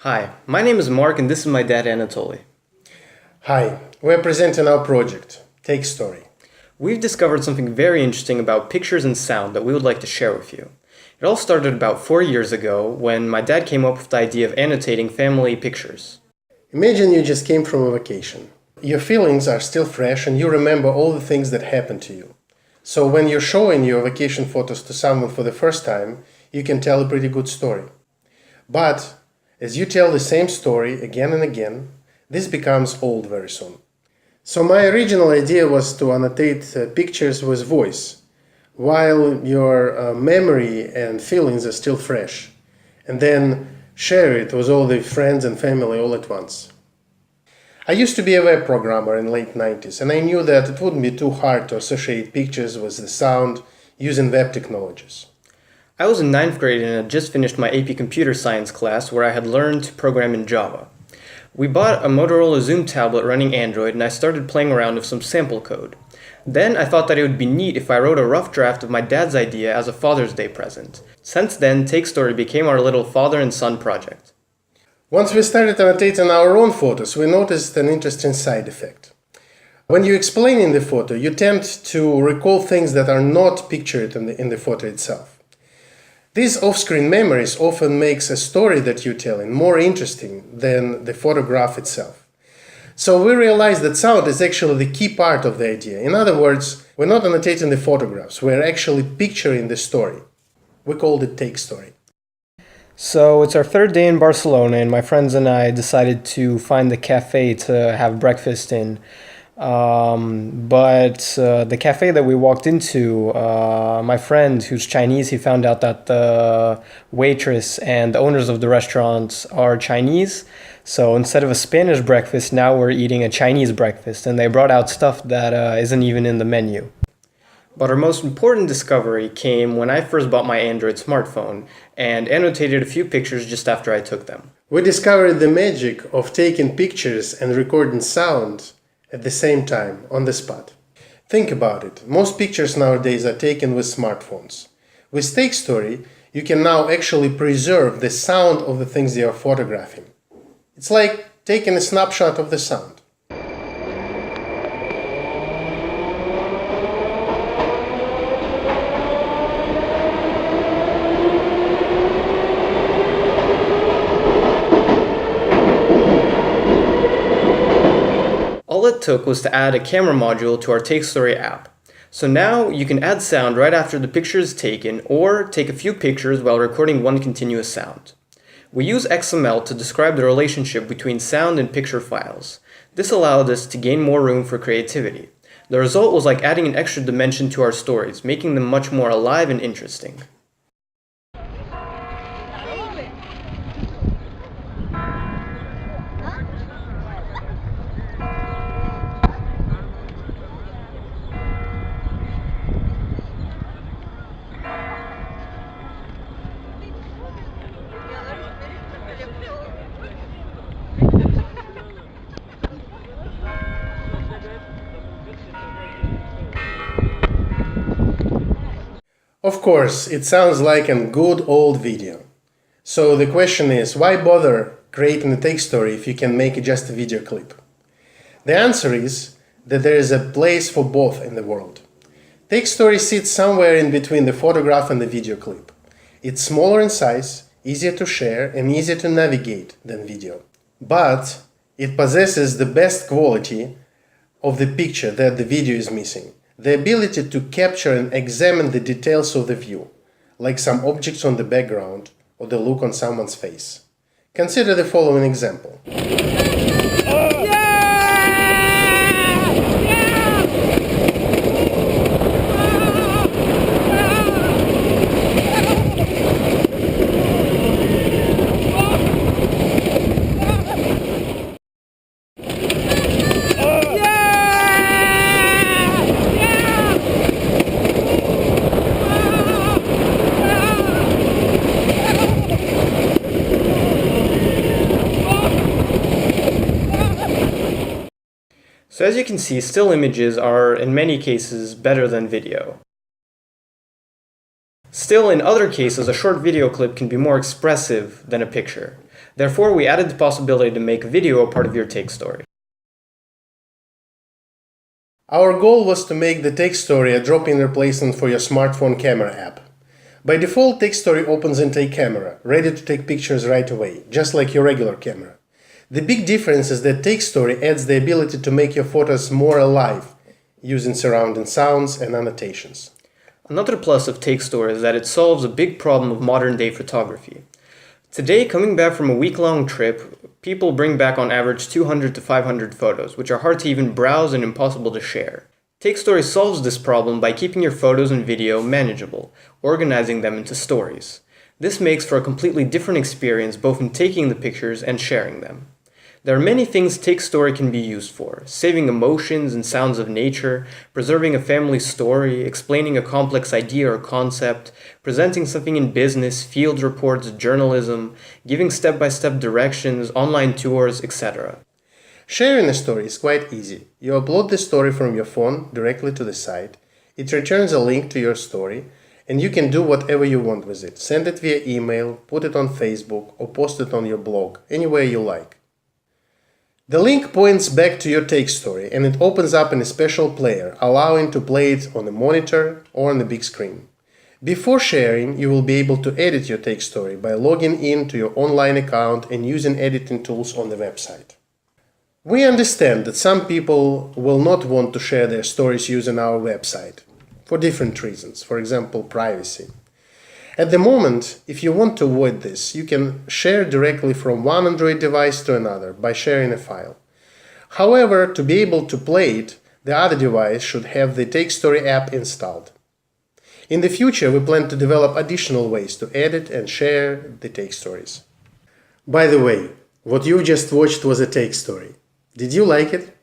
Hi, my name is Mark and this is my dad Anatoly. Hi, we're presenting our project, TakeStory. We've discovered something very interesting about pictures and sound that we would like to share with you. It all started about 4 years ago when my dad came up with the idea of annotating family pictures. Imagine you just came from a vacation. Your feelings are still fresh and you remember all the things that happened to you. So when you're showing your vacation photos to someone for the first time, you can tell a pretty good story. But as you tell the same story again and again, this becomes old very soon. So my original idea was to annotate pictures with voice, while your memory and feelings are still fresh, and then share it with all the friends and family all at once. I used to be a web programmer in the late 90s, and I knew that it wouldn't be too hard to associate pictures with the sound using web technologies. I was in 9th grade and had just finished my AP Computer Science class where I had learned to program in Java. We bought a Motorola Zoom tablet running Android and I started playing around with some sample code. Then I thought that it would be neat if I wrote a rough draft of my dad's idea as a Father's Day present. Since then, TakeStory became our little father and son project. Once we started annotating our own photos, we noticed an interesting side effect. When you explain in the photo, you tend to recall things that are not pictured in the photo itself. These off-screen memories often makes a story that you're telling more interesting than the photograph itself. So we realized that sound is actually the key part of the idea. In other words, we're not annotating the photographs, we're actually picturing the story. We called it TakeStory. So it's our third day in Barcelona and my friends and I decided to find the cafe to have breakfast in. But the cafe that we walked into, my friend who's Chinese, he found out that the waitress and the owners of the restaurant are Chinese. So instead of a Spanish breakfast, now we're eating a Chinese breakfast, and they brought out stuff that isn't even in the menu. But our most important discovery came when I first bought my Android smartphone and annotated a few pictures just after I took them. We discovered the magic of taking pictures and recording sound at the same time, on the spot. Think about it. Most pictures nowadays are taken with smartphones. With TakeStory, you can now actually preserve the sound of the things you are photographing. It's like taking a snapshot of the sound. All it took was to add a camera module to our TakeStory app. So now you can add sound right after the picture is taken or take a few pictures while recording one continuous sound. We use XML to describe the relationship between sound and picture files. This allowed us to gain more room for creativity. The result was like adding an extra dimension to our stories, making them much more alive and interesting. Of course, it sounds like a good old video. So the question is, why bother creating a TakeStory if you can make just a video clip? The answer is that there is a place for both in the world. TakeStory sits somewhere in between the photograph and the video clip. It's smaller in size, easier to share, and easier to navigate than video. But it possesses the best quality of the picture that the video is missing. The ability to capture and examine the details of the view, like some objects on the background or the look on someone's face. Consider the following example. So as you can see, still images are in many cases better than video. Still, in other cases, a short video clip can be more expressive than a picture. Therefore, we added the possibility to make video a part of your take story. Our goal was to make the TakeStory a drop-in replacement for your smartphone camera app. By default, TakeStory opens in Take Camera, ready to take pictures right away, just like your regular camera. The big difference is that TakeStory adds the ability to make your photos more alive, using surrounding sounds and annotations. Another plus of TakeStory is that it solves a big problem of modern-day photography. Today, coming back from a week-long trip, people bring back on average 200 to 500 photos, which are hard to even browse and impossible to share. TakeStory solves this problem by keeping your photos and video manageable, organizing them into stories. This makes for a completely different experience both in taking the pictures and sharing them. There are many things TakeStory can be used for: saving emotions and sounds of nature, preserving a family story, explaining a complex idea or concept, presenting something in business, field reports, journalism, giving step-by-step directions, online tours, etc. Sharing a story is quite easy. You upload the story from your phone directly to the site. It returns a link to your story, and you can do whatever you want with it. Send it via email, put it on Facebook, or post it on your blog, anywhere you like. The link points back to your TakeStory, and it opens up in a special player, allowing to play it on a monitor or on the big screen. Before sharing, you will be able to edit your TakeStory by logging in to your online account and using editing tools on the website. We understand that some people will not want to share their stories using our website for different reasons, for example, privacy. At the moment, if you want to avoid this, you can share directly from one Android device to another by sharing a file. However, to be able to play it, the other device should have the TakeStory app installed. In the future, we plan to develop additional ways to edit and share the TakeStories. By the way, what you just watched was a TakeStory. Did you like it?